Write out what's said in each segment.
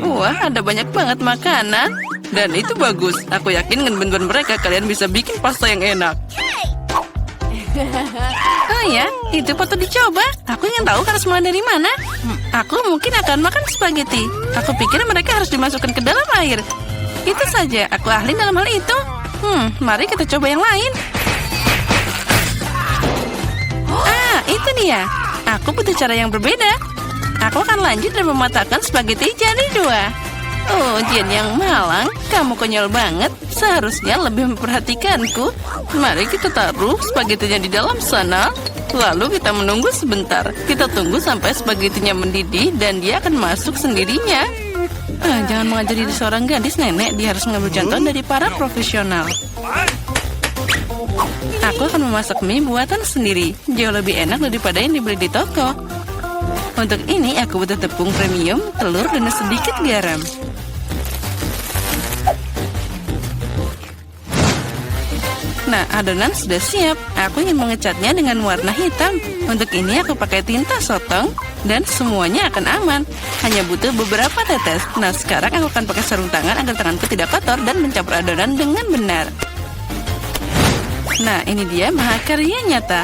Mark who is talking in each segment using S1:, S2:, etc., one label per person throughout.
S1: Wah, ada banyak banget makanan. Dan itu bagus. Aku yakin dengan bantuan mereka kalian bisa bikin pasta yang enak. Oh ya, itu patut dicoba. Aku ingin tahu harus mulai dari mana. Aku mungkin akan makan spaghetti. Aku pikir mereka harus dimasukkan ke dalam air. Itu saja, aku ahli dalam hal itu. Mari kita coba yang lain. Itu dia. Aku butuh cara yang berbeda. Aku akan lanjut dan mematahkan spaghetti jadi 2. Oh, Jen yang malang, kamu konyol banget. Seharusnya lebih memperhatikanku. Mari kita taruh spagettinya di dalam sana. Lalu kita menunggu sebentar. Kita tunggu sampai spagettinya mendidih dan dia akan masuk sendirinya. Jangan mengajari seorang gadis, nenek. Dia harus mengambil contoh dari para profesional. Aku akan memasak mie buatan sendiri. Jauh lebih enak daripada yang dibeli di toko. Untuk ini aku butuh tepung premium, telur, dan sedikit garam. Nah, adonan sudah siap. Aku ingin mengecatnya dengan warna hitam. Untuk ini aku pakai tinta sotong dan semuanya akan aman. Hanya butuh beberapa tetes. Nah, sekarang aku akan pakai sarung tangan agar tanganku tidak kotor dan mencampur adonan dengan benar. Nah, ini dia mahakarya nyata.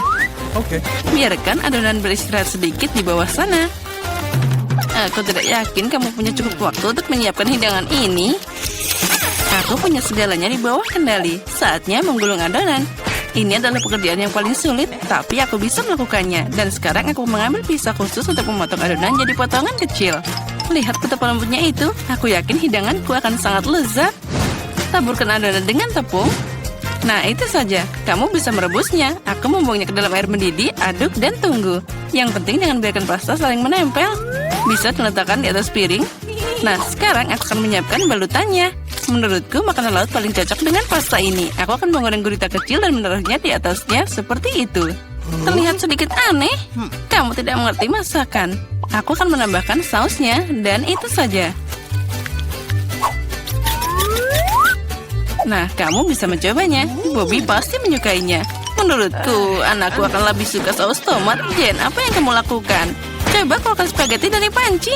S2: Oke.
S1: Biarkan adonan beristirahat sedikit di bawah sana. Aku tidak yakin kamu punya cukup waktu untuk menyiapkan hidangan ini. Aku punya segalanya di bawah kendali. Saatnya menggulung adonan. Ini adalah pekerjaan yang paling sulit, tapi aku bisa melakukannya. Dan sekarang aku mengambil pisau khusus untuk memotong adonan jadi potongan kecil. Lihat betapa lembutnya itu. Aku yakin hidanganku akan sangat lezat. Taburkan adonan dengan tepung. Nah, itu saja. Kamu bisa merebusnya. Aku membuangnya ke dalam air mendidih, aduk, dan tunggu. Yang penting jangan biarkan pasta saling menempel. Bisa diletakkan di atas piring. Nah, sekarang aku akan menyiapkan balutannya. Menurutku, makanan laut paling cocok dengan pasta ini. Aku akan menggoreng gurita kecil dan menaruhnya di atasnya seperti itu. Terlihat sedikit aneh. Kamu tidak mengerti masakan. Aku akan menambahkan sausnya, dan itu saja. Nah, kamu bisa mencobanya. Bobby pasti menyukainya. Menurutku, anakku akan lebih suka saus tomat. Jen, apa yang kamu lakukan? Coba keluarkan spaghetti dari panci.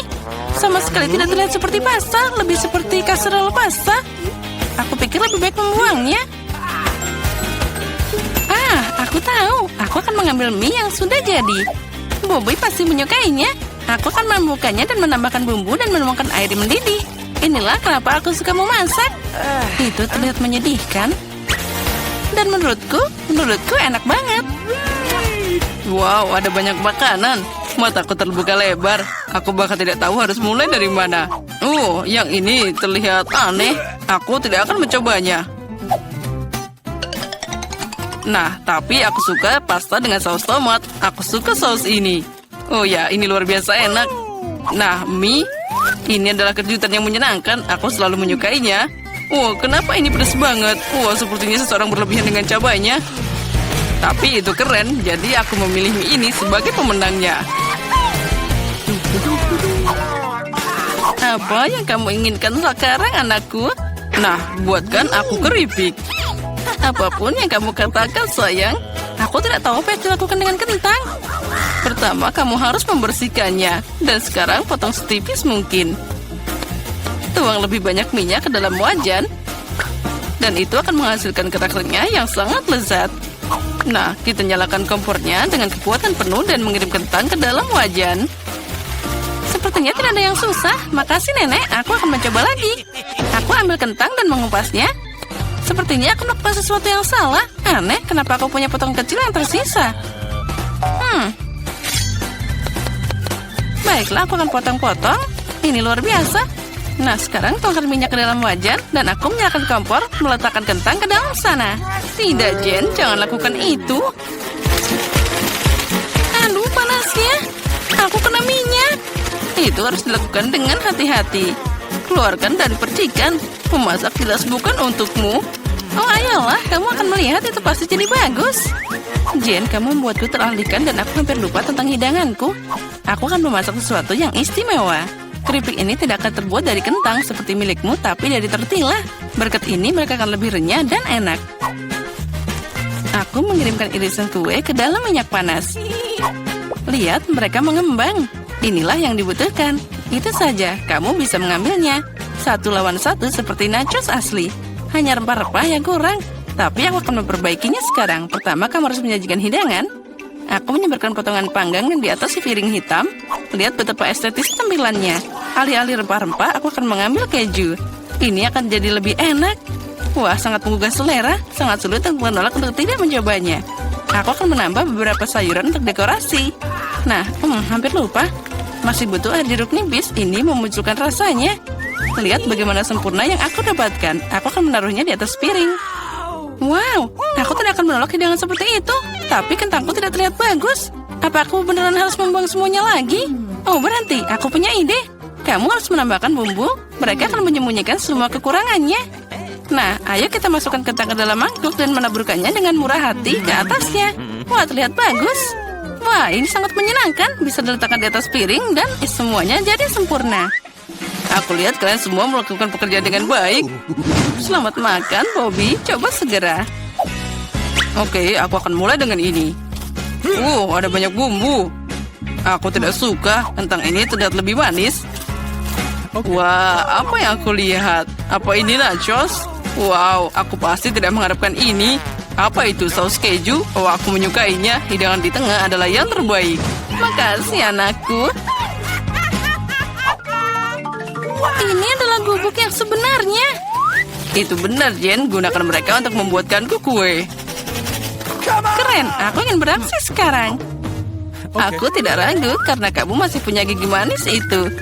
S1: Sama sekali tidak terlihat seperti pasta, lebih seperti kasserole pasta. Aku pikir lebih baik membuangnya. Aku tahu. Aku akan mengambil mie yang sudah jadi. Bobby pasti menyukainya. Aku akan membukanya dan menambahkan bumbu dan menuangkan air mendidih. Inilah kenapa aku suka memasak. Itu terlihat menyedihkan. Dan menurutku enak banget. Wow, ada banyak makanan. Mataku terbuka lebar. Aku bahkan tidak tahu harus mulai dari mana. Yang ini terlihat aneh. Aku tidak akan mencobanya. Nah, tapi aku suka pasta dengan saus tomat. Aku suka saus ini. Oh ya, ini luar biasa enak. Nah, mie. Ini adalah kejutan yang menyenangkan. Aku selalu menyukainya. Kenapa ini pedas banget? Sepertinya seseorang berlebihan dengan cabainya. Tapi itu keren, jadi aku memilih mie ini sebagai pemenangnya. Apa yang kamu inginkan sekarang, anakku? Nah, buatkan aku keripik. Apapun yang kamu katakan, sayang. Aku tidak tahu apa yang dilakukan dengan kentang. Pertama, kamu harus membersihkannya. Dan sekarang potong setipis mungkin. Tuang lebih banyak minyak ke dalam wajan. Dan itu akan menghasilkan kerak renyah yang sangat lezat. Nah, kita nyalakan kompornya dengan kekuatan penuh dan mengirim kentang ke dalam wajan. Sepertinya tidak ada yang susah. Makasih, Nenek. Aku akan mencoba lagi. Aku ambil kentang dan mengupasnya. Sepertinya aku melakukan sesuatu yang salah. Aneh, kenapa aku punya potong kecil yang tersisa? Baiklah, aku akan potong-potong. Ini luar biasa. Nah, sekarang tuangkan minyak ke dalam wajan dan aku menyalakan kompor, meletakkan kentang ke dalam sana. Tidak, Jen, jangan lakukan itu. Aduh, panasnya. Aku kena minyak. Itu harus dilakukan dengan hati-hati. Keluarkan dari percikan. Memasak jelas bukan untukmu. Ayolah, kamu akan melihat itu pasti jadi bagus. Jen, kamu membuatku teralihkan dan aku hampir lupa tentang hidanganku. Aku akan memasak sesuatu yang istimewa. Keripik ini tidak akan terbuat dari kentang seperti milikmu, tapi dari tortilla. Berkat ini mereka akan lebih renyah dan enak. Aku mengirimkan irisan kue ke dalam minyak panas. Lihat, mereka mengembang. Inilah yang dibutuhkan. Itu saja, kamu bisa mengambilnya. 1 lawan 1 seperti nachos asli. Hanya rempah-rempah yang kurang. Tapi aku akan memperbaikinya sekarang. Pertama, kamu harus menyajikan hidangan. Aku menyebarkan potongan panggang di atas si piring hitam. Lihat betapa estetis tampilannya. Alih-alih rempah-rempah, aku akan mengambil keju. Ini akan jadi lebih enak. Wah, sangat menggugah selera. Sangat sulit untuk menolak untuk tidak mencobanya. Aku akan menambah beberapa sayuran untuk dekorasi. Nah, hampir lupa. Masih butuh air jeruk nipis. Ini memunculkan rasanya. Lihat bagaimana sempurna yang aku dapatkan. Aku akan menaruhnya di atas piring. Wow, aku tidak akan menolak hidangan seperti itu. Tapi kentangku tidak terlihat bagus. Apa aku beneran harus membuang semuanya lagi? Oh, berhenti. Aku punya ide. Kamu harus menambahkan bumbu. Mereka akan menyembunyikan semua kekurangannya. Nah, ayo kita masukkan kentang ke dalam mangkuk dan menaburkannya dengan murah hati ke atasnya. Wah, terlihat bagus. Wah, ini sangat menyenangkan. Bisa diletakkan di atas piring dan semuanya jadi sempurna. Aku lihat kalian semua melakukan pekerjaan dengan baik. Selamat makan, Bobby. Coba segera. Oke, aku akan mulai dengan ini. Ada banyak bumbu. Aku tidak suka. Kentang ini terlihat lebih manis. Wah, apa yang aku lihat? Apa ini nachos? Wow, aku pasti tidak mengharapkan ini. Apa itu saus keju? Oh, aku menyukainya. Hidangan di tengah adalah yang terbaik. Makasih, anakku. Ini adalah gubuk yang sebenarnya. Itu benar, Jen. Gunakan mereka untuk membuatkanku kue. Keren, aku ingin beraksi sekarang. Aku tidak ragu karena kamu masih punya gigi manis itu.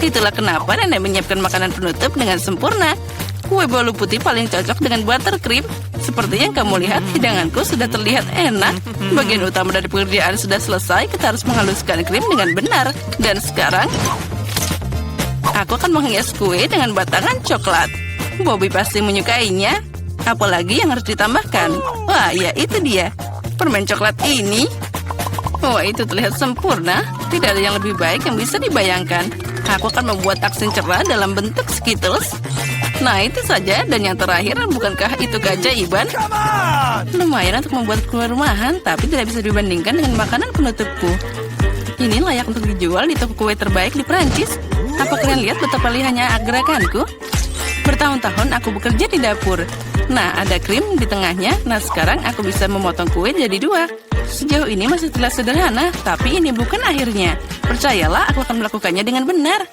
S1: Itulah kenapa nenek menyiapkan makanan penutup dengan sempurna. Kue bolu putih paling cocok dengan buttercream. Seperti yang kamu lihat, hidanganku sudah terlihat enak. Bagian utama dari pekerjaan sudah selesai. Kita harus menghaluskan krim dengan benar. Dan sekarang, aku akan menghias kue dengan batangan coklat. Bobby pasti menyukainya. Apalagi yang harus ditambahkan? Wah, ya itu dia. Permen coklat ini. Wah, itu terlihat sempurna. Tidak ada yang lebih baik yang bisa dibayangkan. Aku akan membuat aksen cerah dalam bentuk Skittles. Nah, itu saja. Dan yang terakhir, bukankah itu keajaiban? Lumayan untuk membuat kue rumahan, tapi tidak bisa dibandingkan dengan makanan penutupku. Ini layak untuk dijual di toko kue terbaik di Prancis. Apa kalian lihat betapa lihatnya gerakanku? Bertahun-tahun aku bekerja di dapur. Nah, ada krim di tengahnya. Nah, sekarang aku bisa memotong kue jadi 2. Sejauh ini masih terlihat sederhana, tapi ini bukan akhirnya. Percayalah, aku akan melakukannya dengan benar.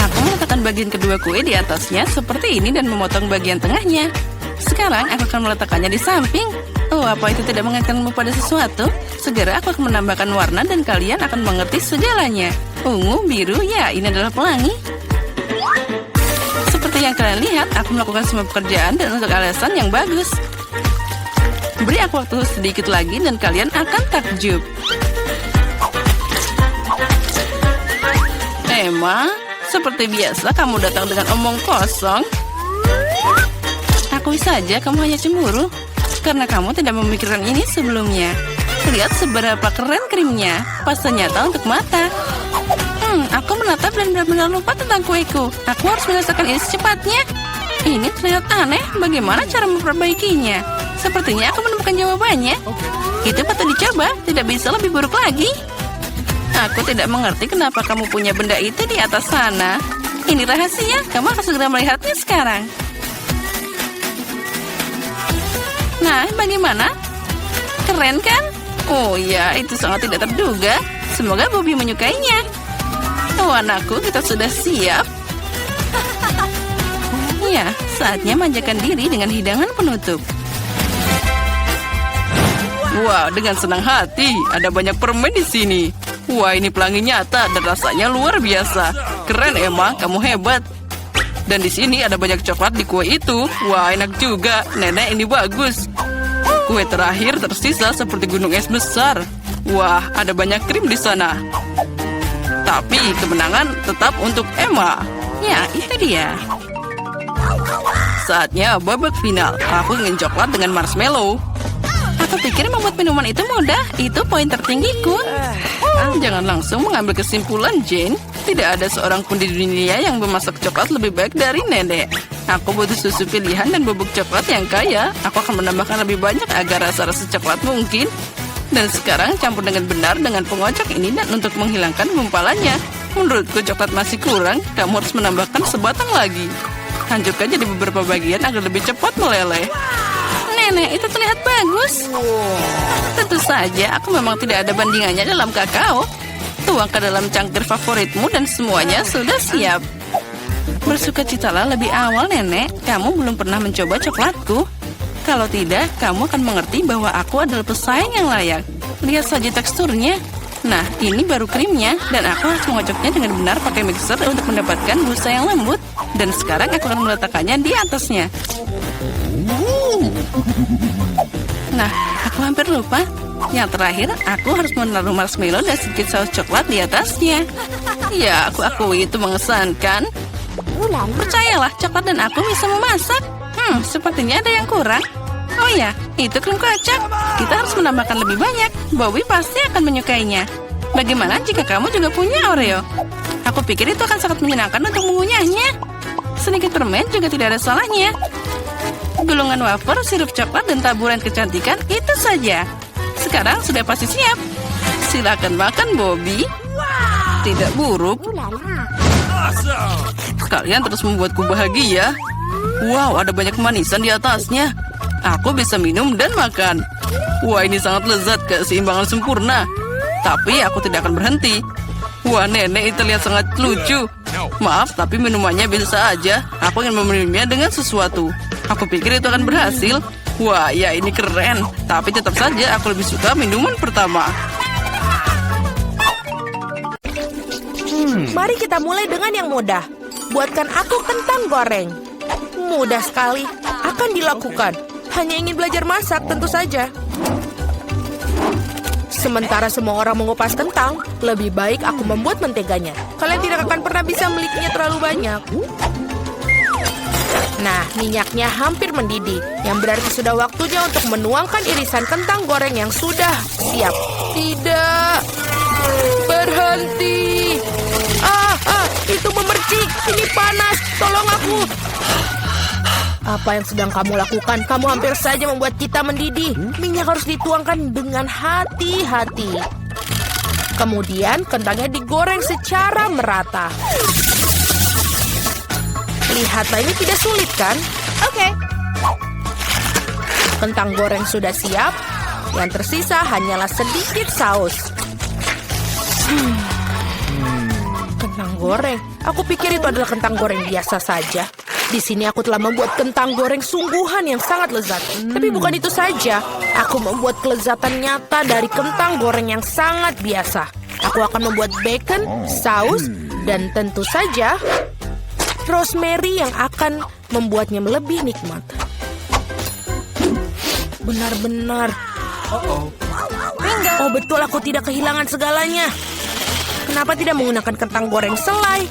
S1: Aku meletakkan bagian kedua kue di atasnya seperti ini dan memotong bagian tengahnya. Sekarang aku akan meletakkannya di samping. Oh, apa itu tidak mengingatkanmu pada sesuatu? Segera aku akan menambahkan warna dan kalian akan mengerti segalanya. Ungu, biru, ya ini adalah pelangi. Seperti yang kalian lihat, aku melakukan semua pekerjaan dan untuk alasan yang bagus. Beri aku waktu sedikit lagi dan kalian akan takjub. Emma, seperti biasa kamu datang dengan omong kosong. Akui saja kamu hanya cemburu karena kamu tidak memikirkan ini sebelumnya. Lihat seberapa keren krimnya. Pasta nyata untuk mata. Aku menatap dan benar-benar lupa tentang kueku. Aku harus menyelesaikan ini secepatnya. Ini terlihat aneh. Bagaimana cara memperbaikinya? Sepertinya aku menemukan jawabannya. Itu patut dicoba. Tidak bisa lebih buruk lagi. Aku tidak mengerti kenapa kamu punya benda itu di atas sana. Ini rahasia. Kamu akan segera melihatnya sekarang. Nah, bagaimana? Keren kan? Oh ya, itu sangat tidak terduga. Semoga Bobby menyukainya. Oh anakku, kita sudah siap. Ya, saatnya manjakan diri dengan hidangan penutup. Wah, dengan senang hati. Ada banyak permen di sini. Wah, ini pelangi nyata dan rasanya luar biasa. Keren, Emma. Kamu hebat. Dan di sini ada banyak coklat di kue itu. Wah, enak juga. Nenek, ini bagus. Kue terakhir tersisa seperti gunung es besar. Wah, ada banyak krim di sana. Tapi kemenangan tetap untuk Emma. Ya, itu dia. Saatnya babak final. Aku ingin coklat dengan marshmallow. Aku pikir membuat minuman itu mudah. Itu poin tertinggiku. Jangan langsung mengambil kesimpulan, Jane. Tidak ada seorang pun di dunia yang memasak coklat lebih baik dari nenek. Aku butuh susu pilihan dan bubuk coklat yang kaya. Aku akan menambahkan lebih banyak agar rasa-rasa coklat mungkin. Dan sekarang campur dengan benar dengan pengocok ini dan untuk menghilangkan gumpalannya. Menurutku coklat masih kurang, kamu harus menambahkan sebatang lagi. Hancurkan jadi beberapa bagian agar lebih cepat meleleh. Nenek, itu terlihat bagus. Tentu saja, aku memang tidak ada bandingannya dalam kakao. Tuang ke dalam cangkir favoritmu dan semuanya sudah siap. Bersukacitalah lebih awal, Nenek. Kamu belum pernah mencoba coklatku. Kalau tidak, kamu akan mengerti bahwa aku adalah pesaing yang layak. Lihat saja teksturnya. Nah, ini baru krimnya, dan aku harus mengocoknya dengan benar pakai mixer untuk mendapatkan busa yang lembut. Dan sekarang aku akan meletakkannya di atasnya. Nah, aku hampir lupa. Yang terakhir, aku harus menaruh marshmallow dan sedikit saus coklat di atasnya. Ya, aku akui itu mengesankan. Percayalah, coklat dan aku bisa memasak. Sepertinya ada yang kurang. Oh ya, itu krim kocok. Kita harus menambahkan lebih banyak. Bobby pasti akan menyukainya. Bagaimana jika kamu juga punya Oreo? Aku pikir itu akan sangat menyenangkan untuk mengunyahnya. Sedikit permen juga tidak ada salahnya. Gulungan wafer, sirup coklat, dan taburan kecantikan, itu saja. Sekarang sudah pasti siap. Silakan makan, Bobby. Tidak buruk. Kalian terus membuatku bahagia. Wow, ada banyak kemanisan di atasnya. Aku bisa minum dan makan. Wah, ini sangat lezat, keseimbangan sempurna. Tapi aku tidak akan berhenti. Wah, nenek, itu terlihat sangat lucu. Maaf, tapi minumannya biasa aja. Aku ingin meminumnya dengan sesuatu. Aku pikir itu akan berhasil. Wah, ya ini keren. Tapi tetap saja aku lebih suka minuman pertama.
S2: Mari kita mulai dengan yang mudah. Buatkan aku kentang goreng. Mudah sekali. Akan dilakukan. Hanya ingin belajar masak, tentu saja. Sementara semua orang mengupas kentang, lebih baik aku membuat menteganya. Kalian tidak akan pernah bisa memilikinya terlalu banyak. Nah, minyaknya hampir mendidih, yang berarti sudah waktunya untuk menuangkan irisan kentang goreng yang sudah siap. Tidak, berhenti. Itu memercik, ini panas, tolong aku. Apa yang sedang kamu lakukan? Kamu hampir saja membuat kita mendidih. Minyak harus dituangkan dengan hati-hati. Kemudian kentangnya digoreng secara merata. Lihatlah, ini tidak sulit kan? Oke. Kentang goreng sudah siap. Yang tersisa hanyalah sedikit saus. Kentang goreng. Aku pikir itu adalah kentang goreng biasa saja. Di sini aku telah membuat kentang goreng sungguhan yang sangat lezat. Tapi bukan itu saja. Aku membuat kelezatan nyata dari kentang goreng yang sangat biasa. Aku akan membuat bacon, saus, dan tentu saja rosemary yang akan membuatnya lebih nikmat. Benar-benar. Oh betul, aku tidak kehilangan segalanya. Kenapa tidak menggunakan kentang goreng selai?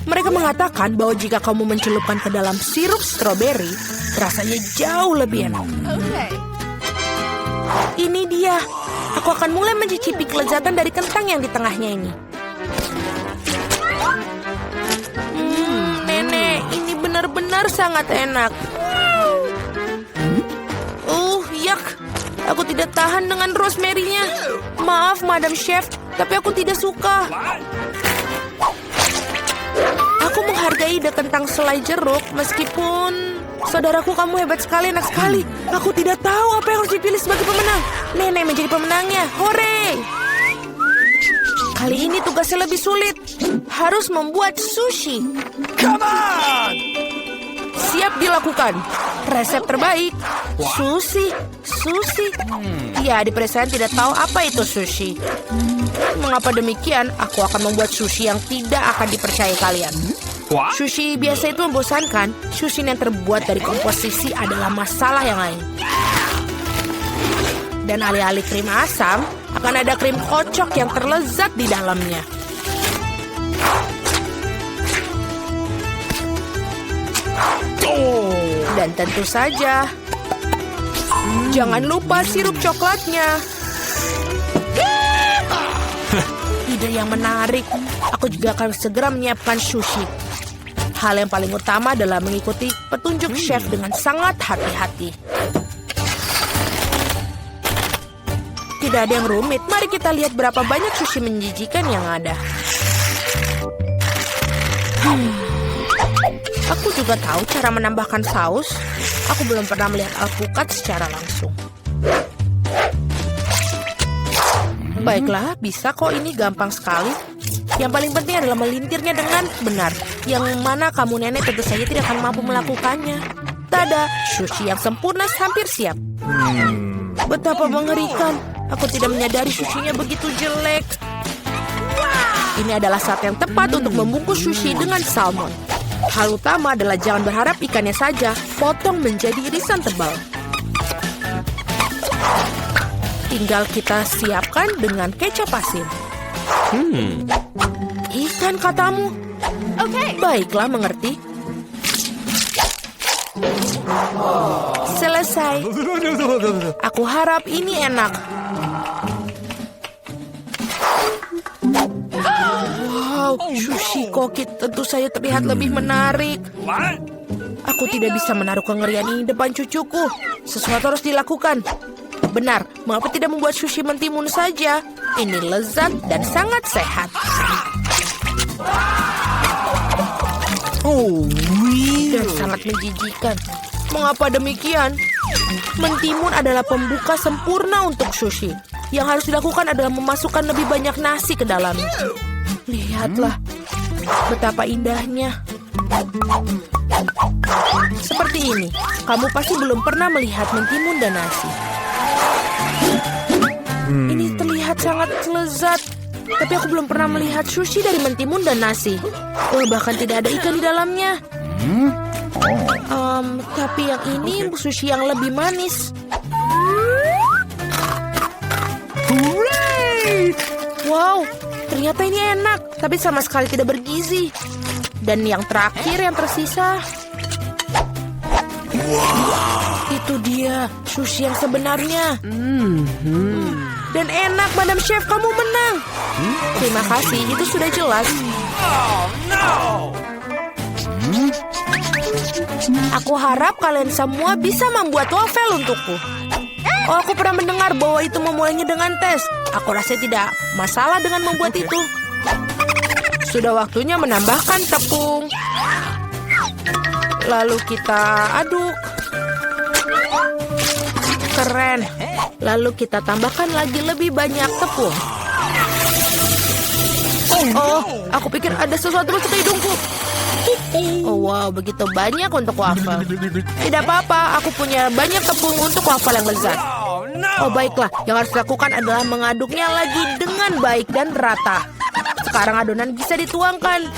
S2: Mereka mengatakan bahwa jika kamu mencelupkan ke dalam sirup stroberi, rasanya jauh lebih enak. Ini dia. Aku akan mulai mencicipi kelezatan dari kentang yang di tengahnya ini. Nenek, ini benar-benar sangat enak. Yak. Aku tidak tahan dengan rosemary-nya. Maaf, Madam Chef, tapi aku tidak suka. Aku menghargai ide kentang selai jeruk, meskipun... Saudaraku, kamu hebat sekali, enak sekali. Aku tidak tahu apa yang harus dipilih sebagai pemenang. Nenek menjadi pemenangnya. Hore! Kali ini tugasnya lebih sulit. Harus membuat sushi.
S3: Come on!
S2: Siap dilakukan. Resep terbaik. Sushi. Ya, di pedesaan tidak tahu apa itu sushi. Mengapa demikian? Aku akan membuat sushi yang tidak akan dipercaya kalian. Sushi biasa itu membosankan. Sushi yang terbuat dari komposisi adalah masalah yang lain. Dan alih-alih krim asam, akan ada krim kocok yang terlezat di dalamnya. Dan tentu saja, jangan lupa sirup coklatnya. Ide yang menarik. Aku juga akan segera menyiapkan sushi. Hal yang paling utama adalah mengikuti petunjuk chef dengan sangat hati-hati. Tidak ada yang rumit. Mari kita lihat berapa banyak sushi menjijikan yang ada. Aku juga tahu cara menambahkan saus. Aku belum pernah melihat alpukat secara langsung. Baiklah, bisa kok, ini gampang sekali. Yang paling penting adalah melintirnya dengan benar. Yang mana kamu nenek tentu saja tidak akan mampu melakukannya. Tada, sushi yang sempurna hampir siap. Betapa mengerikan. Aku tidak menyadari sushinya begitu jelek. Ini adalah saat yang tepat untuk membungkus sushi dengan salmon. Hal utama adalah jangan berharap ikannya saja, potong menjadi irisan tebal. Tinggal kita siapkan dengan kecap asin. Ikan katamu? Oke. Baiklah, mengerti. Selesai. Aku harap ini enak. Wow, sushi koki tentu saja terlihat lebih menarik. Aku tidak bisa menaruh kengerian ini depan cucuku. Sesuatu harus dilakukan. Benar, mengapa tidak membuat sushi mentimun saja? Ini lezat dan sangat sehat. Dan sangat menjijikan. Mengapa demikian? Mentimun adalah pembuka sempurna untuk sushi. Yang harus dilakukan adalah memasukkan lebih banyak nasi ke dalamnya. Lihatlah, betapa indahnya. Seperti ini, kamu pasti belum pernah melihat mentimun dan nasi. Ini terlihat sangat lezat. Tapi aku belum pernah melihat sushi dari mentimun dan nasi. Bahkan tidak ada ikan di dalamnya. Tapi yang ini sushi yang lebih manis. Wow, ternyata ini enak. Tapi sama sekali tidak bergizi. Dan yang terakhir yang tersisa. Itu dia, sushi yang sebenarnya. Dan enak, Madam Chef, kamu menang. Terima kasih, itu sudah jelas. Aku harap kalian semua bisa membuat waffle untukku. Aku pernah mendengar bahwa itu memulainya dengan tes. Aku rasa tidak masalah dengan membuat itu. Sudah waktunya menambahkan tepung. Lalu kita aduk. Keren. Lalu kita tambahkan lagi lebih banyak tepung. Oh, aku pikir ada sesuatu masuk ke hidungku. Oh wow, begitu banyak untuk waffle. Tidak apa-apa, aku punya banyak tepung untuk waffle yang lezat. Oh baiklah, yang harus dilakukan adalah mengaduknya lagi dengan baik dan rata. Sekarang adonan bisa dituangkan.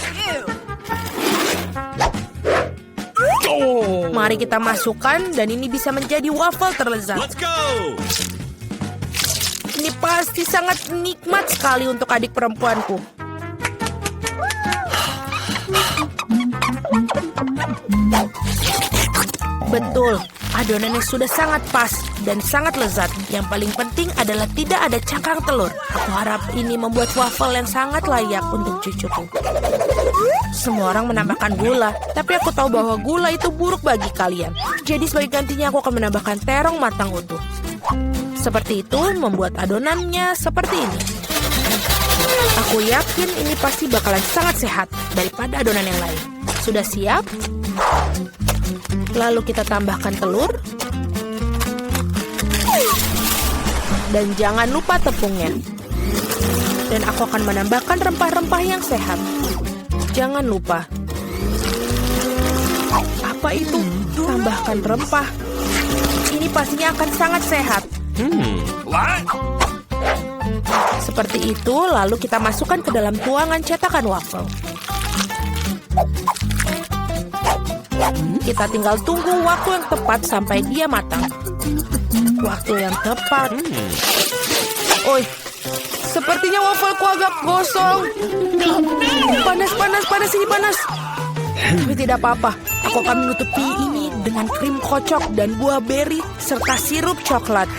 S2: Mari kita masukkan dan ini bisa menjadi waffle terlezat. Ini pasti sangat nikmat sekali untuk adik perempuanku. Betul, adonannya sudah sangat pas dan sangat lezat. Yang paling penting adalah tidak ada cangkang telur. Aku harap ini membuat waffle yang sangat layak untuk cucuku. Semua orang menambahkan gula, tapi aku tahu bahwa gula itu buruk bagi kalian. Jadi sebagai gantinya aku akan menambahkan terong matang utuh. Seperti itu membuat adonannya seperti ini. Aku yakin ini pasti bakalan sangat sehat daripada adonan yang lain. Sudah siap? Lalu kita tambahkan telur. Dan jangan lupa tepungnya. Dan aku akan menambahkan rempah-rempah yang sehat. Jangan lupa. Apa itu? Tambahkan rempah. Ini pastinya akan sangat sehat. Seperti itu, lalu kita masukkan ke dalam tuangan cetakan waffle. Kita tinggal tunggu waktu yang tepat sampai dia matang. Waktu yang tepat. Oi, sepertinya waffleku agak gosong. Panas, ini panas. Tapi tidak apa-apa, aku akan menutupi ini dengan krim kocok dan buah beri serta sirup coklat.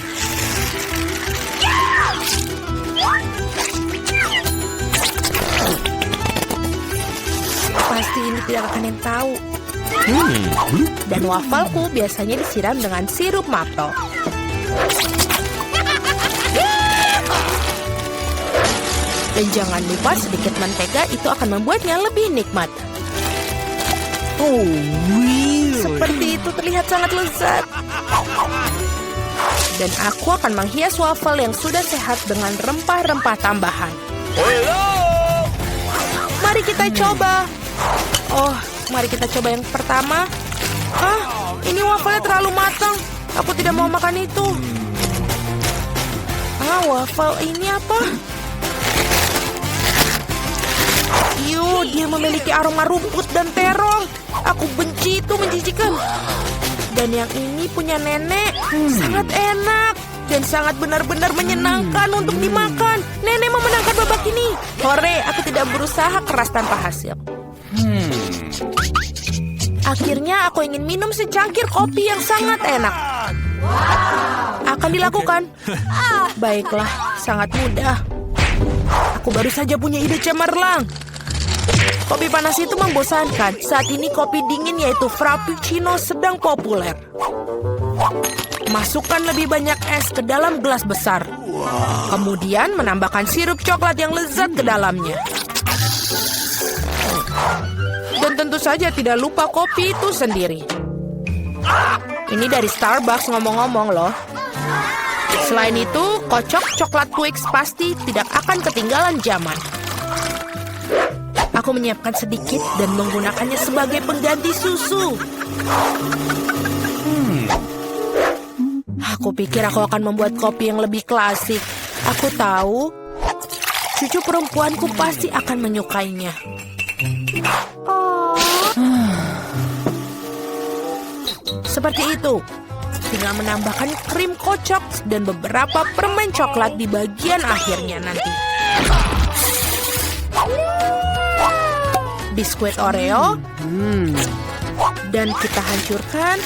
S2: Pasti ini tidak akan yang tahu. Dan wafelku biasanya disiram dengan sirup maple. Dan jangan lupa sedikit mentega, itu akan membuatnya lebih nikmat.
S3: Oh, really?
S2: Seperti itu terlihat sangat lezat. Dan aku akan menghias waffle yang sudah sehat dengan rempah-rempah tambahan.
S3: Hello!
S2: Mari kita coba. Oh, mari kita coba yang pertama. Ini waffle terlalu matang. Aku tidak mau makan itu. Waffle ini apa? Dia memiliki aroma rumput dan terong. Aku benci itu, menjijikan. Dan yang ini punya nenek. Sangat enak. Dan sangat benar-benar menyenangkan untuk dimakan. Nenek memenangkan babak ini. Hore, aku tidak berusaha keras tanpa hasil. Akhirnya aku ingin minum secangkir kopi yang sangat enak. Akan dilakukan. Baiklah, sangat mudah. Aku baru saja punya ide cemerlang. Kopi panas itu membosankan. Saat ini kopi dingin yaitu Frappuccino sedang populer. Masukkan lebih banyak es ke dalam gelas besar. Kemudian menambahkan sirup coklat yang lezat ke dalamnya. Dan tentu saja tidak lupa kopi itu sendiri. Ini dari Starbucks ngomong-ngomong loh. Selain itu, kocok coklat Twix pasti tidak akan ketinggalan zaman. Aku menyiapkan sedikit dan menggunakannya sebagai pengganti susu. Aku pikir aku akan membuat kopi yang lebih klasik. Aku tahu, cucu perempuanku pasti akan menyukainya. Seperti itu. Tinggal menambahkan krim kocok dan beberapa permen coklat di bagian akhirnya nanti. Biskuit Oreo. Dan kita hancurkan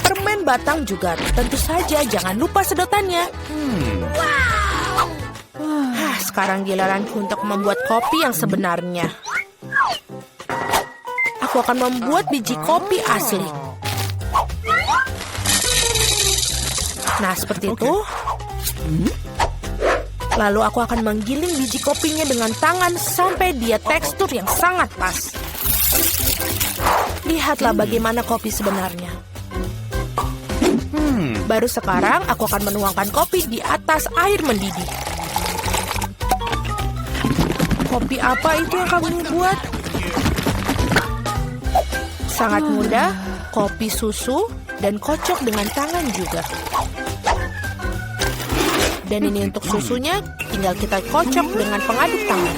S2: permen batang juga. Tentu saja jangan lupa sedotannya. Sekarang giliranku untuk membuat kopi yang sebenarnya. Aku akan membuat biji kopi asli. Nah, seperti itu. Lalu aku akan menggiling biji kopinya dengan tangan sampai dia tekstur yang sangat pas. Lihatlah bagaimana kopi sebenarnya. Baru sekarang aku akan menuangkan kopi di atas air mendidih. Kopi apa itu yang kamu buat? Sangat mudah, kopi susu dan kocok dengan tangan juga. Dan ini untuk susunya, tinggal kita kocok dengan pengaduk tangan.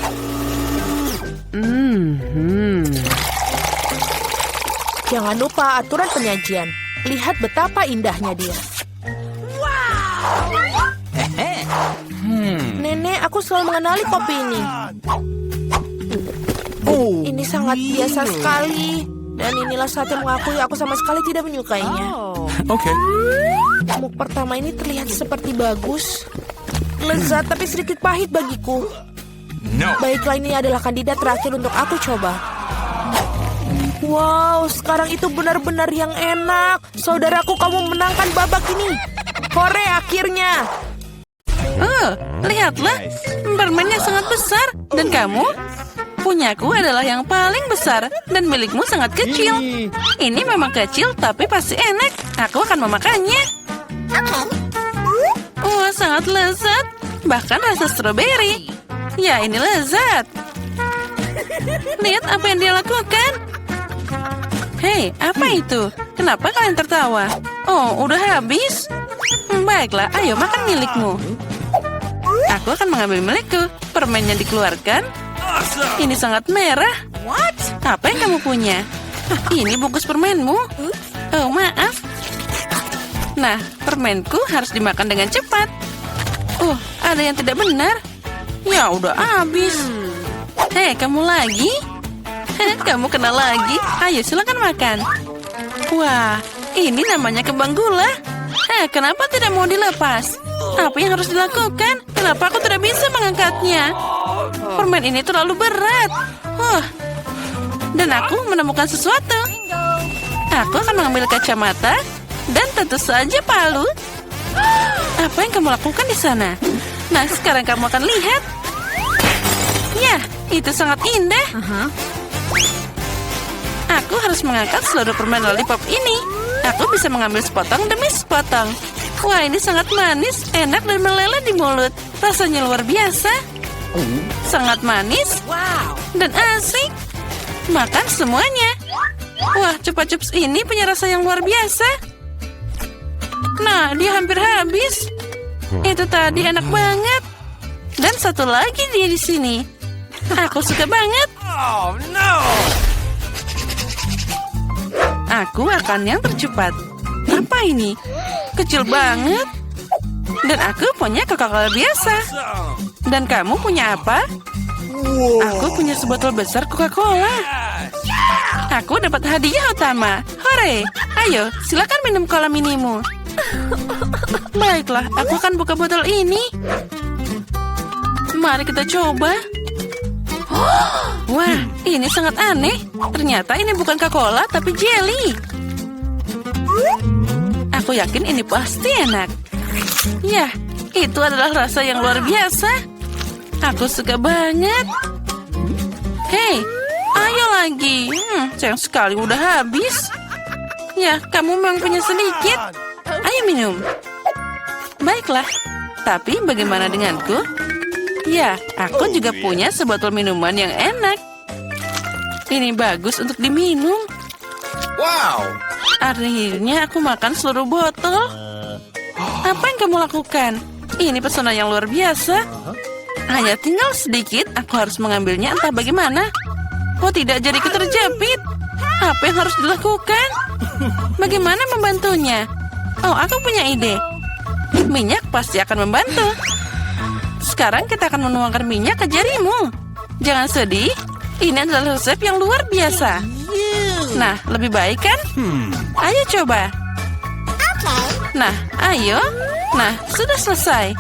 S2: Jangan lupa aturan penyajian. Lihat betapa indahnya dia. Nenek, aku selalu mengenali kopi ini. Ini sangat biasa sekali. Dan inilah saat yang mengakui aku sama sekali tidak menyukainya.
S3: Okay.
S2: Muk pertama ini terlihat seperti bagus. Lezat tapi sedikit pahit bagiku.
S3: No.
S2: Baiklah, ini adalah kandidat terakhir untuk aku coba. Wow, sekarang itu benar-benar yang enak. Saudaraku, kamu menangkan babak ini. Hore, akhirnya.
S1: Lihatlah. Permennya sangat besar. Dan kamu? Punyaku adalah yang paling besar. Dan milikmu sangat kecil. Ini memang kecil, tapi pasti enak. Aku akan memakannya. Wah, sangat lezat. Bahkan rasa stroberi. Ya, ini lezat. Lihat apa yang dia lakukan. Hei, apa itu? Kenapa kalian tertawa? Oh, udah habis? Baiklah, ayo makan milikmu. Aku akan mengambil milikku. Permennya dikeluarkan. Ini sangat merah. Apa yang kamu punya? Ini bungkus permenmu. Oh, maaf. Nah, permenku harus dimakan dengan cepat. Ada yang tidak benar. Ya, udah habis. Hei, kamu lagi? Kamu kena lagi. Ayo, silakan makan. Wah, ini namanya kembang gula. Kenapa tidak mau dilepas? Apa yang harus dilakukan? Kenapa aku tidak bisa mengangkatnya? Permen ini terlalu berat. Dan aku menemukan sesuatu. Aku akan mengambil kacamata dan tentu saja palu. Apa yang kamu lakukan di sana? Nah, sekarang kamu akan lihat. Ya, itu sangat indah. harus mengangkat seluruh permen lollipop ini. Aku bisa mengambil sepotong demi sepotong. Wah, ini sangat manis, enak dan meleleh di mulut. Rasanya luar biasa. Sangat manis dan asik. Makan semuanya. Wah, Chupa Chups ini punya rasa yang luar biasa. Nah, dia hampir habis. Itu tadi enak banget. Dan satu lagi dia di sini. Aku suka banget.
S3: Oh, no!
S1: Aku akan yang tercepat. Apa ini? Kecil banget. Dan aku punya Coca-Cola biasa. Dan kamu punya apa? Aku punya sebotol besar Coca-Cola. Aku dapat hadiah utama. Hore! Ayo, silakan minum cola minimu. Baiklah, aku akan buka botol ini. Mari kita coba. Wah, ini sangat aneh. Ternyata ini bukan Coca-Cola, tapi jelly. Aku yakin ini pasti enak. Ya, itu adalah rasa yang luar biasa. Aku suka banget. Hei, ayo lagi. Sayang sekali udah habis. Ya, kamu memang punya sedikit. Ayo minum. Baiklah, tapi bagaimana denganku? Ya, aku juga punya sebotol minuman yang enak. Ini bagus untuk diminum.
S3: Wow!
S1: Akhirnya aku makan seluruh botol. Apa yang kamu lakukan? Ini pesona yang luar biasa. Hanya tinggal sedikit, aku harus mengambilnya entah bagaimana. Oh tidak, jariku terjepit. Apa yang harus dilakukan? Bagaimana membantunya? Oh, aku punya ide. Minyak pasti akan membantu. Sekarang kita akan menuangkan minyak ke jarimu. Jangan sedih, ini adalah resep yang luar biasa. Nah, lebih baik kan? Ayo coba. Nah, ayo. Nah, sudah selesai.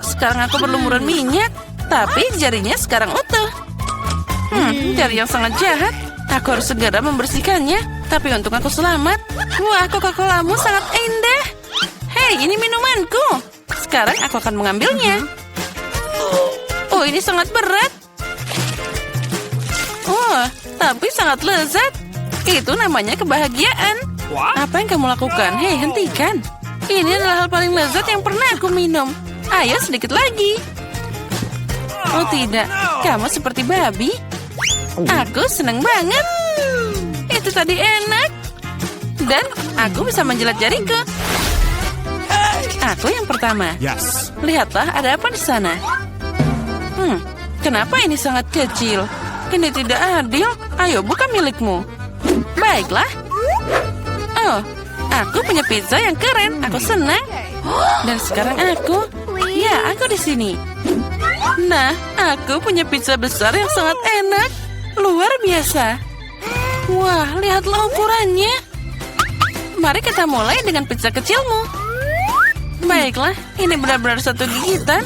S1: Sekarang aku berlumuran minyak. Tapi jarinya sekarang utuh. Jari yang sangat jahat. Aku harus segera membersihkannya. Tapi untung aku selamat. Wah, Coca-Colamu sangat indah. Hei, ini minumanku. Sekarang aku akan mengambilnya. Oh, ini sangat berat. Wah, tapi sangat lezat. Itu namanya kebahagiaan. Apa yang kamu lakukan? Hei, hentikan. Ini adalah hal paling lezat yang pernah aku minum. Ayo sedikit lagi. Oh tidak, kamu seperti babi. Aku senang banget. Itu tadi enak. Dan aku bisa menjilat jariku. Aku yang pertama.
S3: Yes.
S1: Lihatlah, ada apa di sana? Kenapa ini sangat kecil? Ini tidak adil. Ayo, buka milikmu. Baiklah. Oh, aku punya pizza yang keren. Aku senang. Dan sekarang aku di sini. Nah, aku punya pizza besar yang sangat enak. Luar biasa. Wah, lihatlah ukurannya. Mari kita mulai dengan pizza kecilmu. Baiklah, ini benar-benar satu gigitan.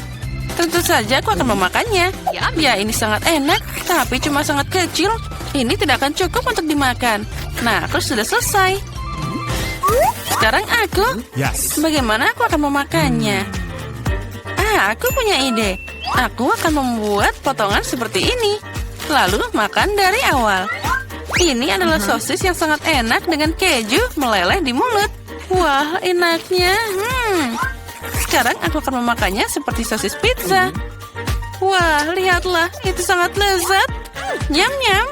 S1: Tentu saja aku akan memakannya. Ya, ini sangat enak, tapi cuma sangat kecil. Ini tidak akan cukup untuk dimakan. Nah, aku sudah selesai. Sekarang aku.
S3: Yes.
S1: Bagaimana aku akan memakannya? Aku punya ide. Aku akan membuat potongan seperti ini. Lalu makan dari awal. Ini adalah sosis yang sangat enak dengan keju meleleh di mulut. Wah, enaknya. Sekarang aku akan memakannya seperti sosis pizza. Wah, lihatlah. Itu sangat lezat. Nyam-nyam.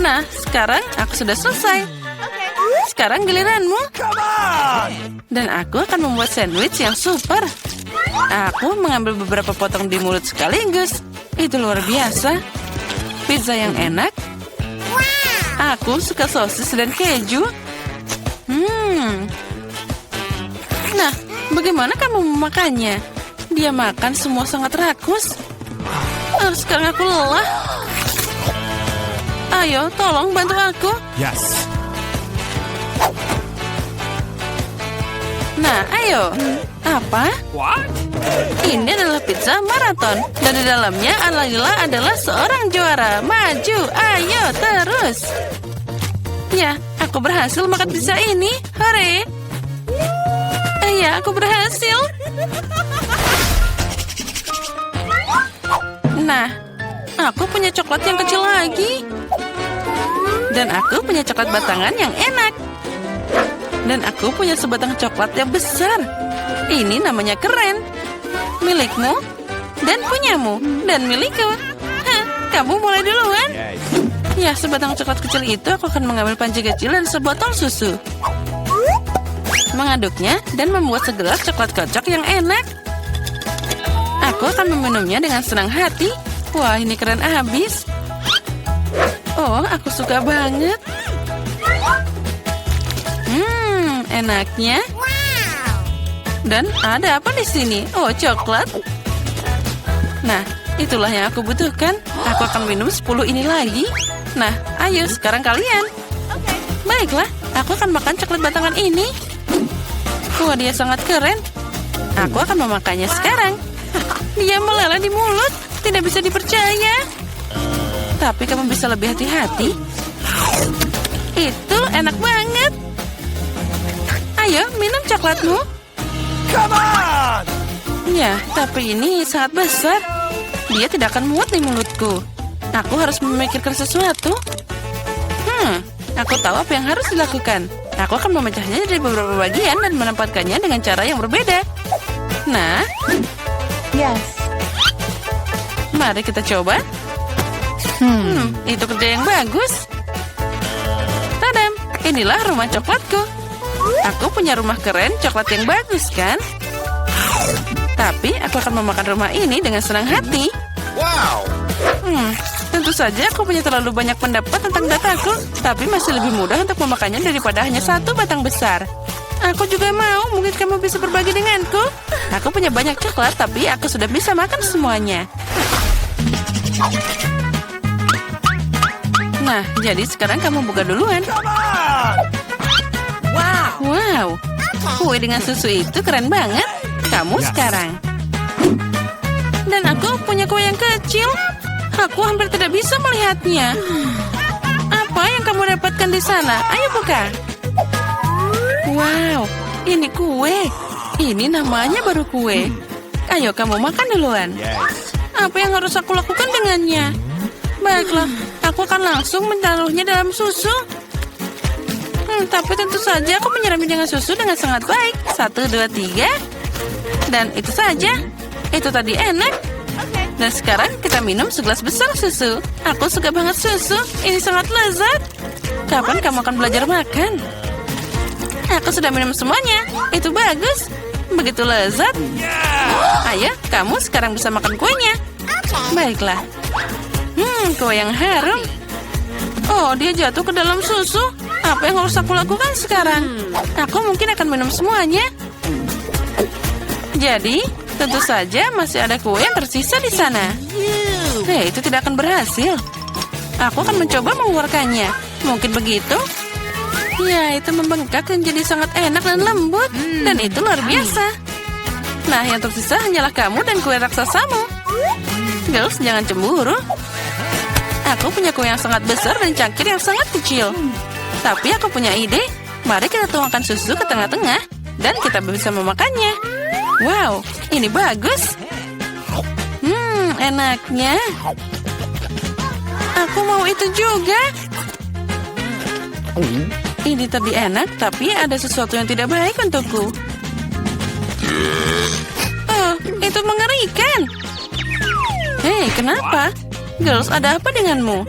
S1: Nah, sekarang aku sudah selesai. Sekarang giliranmu. Dan aku akan membuat sandwich yang super. Aku mengambil beberapa potong di mulut sekaligus. Itu luar biasa. Pizza yang enak. Aku suka sosis dan keju. Nah, bagaimana kamu memakannya? Dia makan semua sangat rakus. Sekarang aku lelah. Ayo, tolong bantu aku.
S3: Yes.
S1: Nah, ayo. Apa?
S3: What?
S1: Ini adalah pizza maraton. Dan di dalamnya adalah seorang juara. Maju, ayo, terus. Ya, aku berhasil makan pizza ini. Hore. Ya, aku berhasil. Nah, Aku punya coklat yang kecil lagi. Dan aku punya coklat batangan yang enak. Dan aku punya sebatang coklat yang besar. Ini namanya keren. Milikmu, dan punyamu, dan milikku. Hah, kamu mulai duluan. Ya, sebatang coklat kecil itu aku akan mengambil panci kecil dan sebotol susu. Mengaduknya dan membuat segelas coklat kocok yang enak. Aku akan meminumnya dengan senang hati. Wah, ini keren abis. Oh, aku suka banget. Enaknya. Dan ada apa di sini? Oh, coklat. Nah, itulah yang aku butuhkan. Aku akan minum 10 ini lagi. Nah, ayo sekarang kalian. Baiklah, aku akan makan coklat batangan ini. Wah, dia sangat keren. Aku akan memakannya sekarang. Dia meleleh di mulut. Tidak bisa dipercaya. Tapi kamu bisa lebih hati-hati. Itu enak banget. Ayo, minum coklatmu.
S3: Come on!
S1: Ya, tapi ini sangat besar. Dia tidak akan muat di mulutku. Aku harus memikirkan sesuatu. Aku tahu apa yang harus dilakukan. Aku akan memecahnya dari beberapa bagian dan menempatkannya dengan cara yang berbeda. Nah, mari kita coba. Itu kerja yang bagus. Tadam, inilah rumah coklatku. Aku punya rumah keren coklat yang bagus, kan? Tapi aku akan memakan rumah ini dengan senang hati.
S3: Wow!
S1: Tentu saja aku punya terlalu banyak pendapat tentang dataku, tapi masih lebih mudah untuk memakannya daripada hanya satu batang besar. Aku juga mau, mungkin kamu bisa berbagi denganku. Aku punya banyak coklat, tapi aku sudah bisa makan semuanya. Nah, jadi sekarang kamu buka duluan. Wow, kue dengan susu itu keren banget. Kamu sekarang. Dan aku punya kue yang kecil. Aku hampir tidak bisa melihatnya. Apa yang kamu dapatkan di sana? Ayo buka. Wow, ini kue. Ini namanya baru kue. Ayo kamu makan duluan. Apa yang harus aku lakukan dengannya? Baiklah, aku akan langsung menaruhnya dalam susu. Tapi tentu saja aku menyiramnya dengan susu dengan sangat baik. 1, 2, 3. Dan itu saja. Itu tadi enak. Dan sekarang kita minum segelas besar susu. Aku suka banget susu. Ini sangat lezat. Kapan kamu akan belajar makan? Aku sudah minum semuanya. Itu bagus. Begitu lezat. Ayo, kamu sekarang bisa makan kuenya. Baiklah. Kue yang harum. Oh, dia jatuh ke dalam susu. Apa yang harus aku lakukan sekarang? Aku mungkin akan minum semuanya. Jadi, tentu saja masih ada kue yang tersisa di sana. Itu tidak akan berhasil. Aku akan mencoba mengeluarkannya. Mungkin begitu. Ya, itu membengkak menjadi sangat enak dan lembut. Dan itu luar biasa. Nah, yang tersisa hanyalah kamu dan kue raksasamu. Girls, jangan cemburu. Aku punya kue yang sangat besar dan cangkir yang sangat kecil. Tapi aku punya ide. Mari kita tuangkan susu ke tengah-tengah. Dan kita bisa memakannya. Wow, ini bagus. Enaknya. Aku mau itu juga. Ini tadi enak, tapi ada sesuatu yang tidak baik untukku. Oh, itu mengerikan. Hei, kenapa? Girls, ada apa denganmu?